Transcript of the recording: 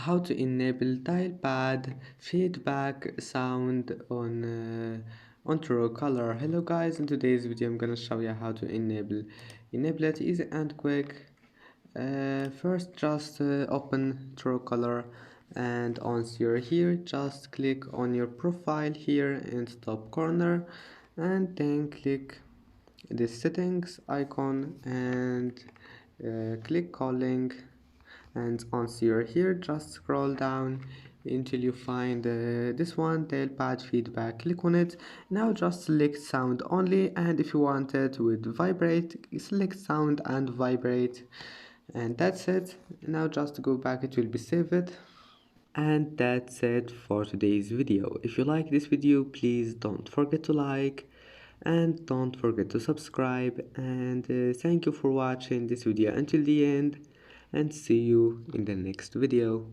how to enable dialpad feedback sound on Truecaller. Hello guys, in today's video I'm gonna show you how to enable it easy and quick. First just open Truecaller, and once you're here just click on your profile here in top corner, and then click the settings icon and click calling, and once you're here just scroll down until you find this one, tailpad feedback. Click on it. Now just select sound only, and if you want it with vibrate, select sound and vibrate, and that's it. Now just go back, it will be saved. And that's it for today's video. If you like this video, please don't forget to like and don't forget to subscribe, and thank you for watching this video until the end, and see you in the next video.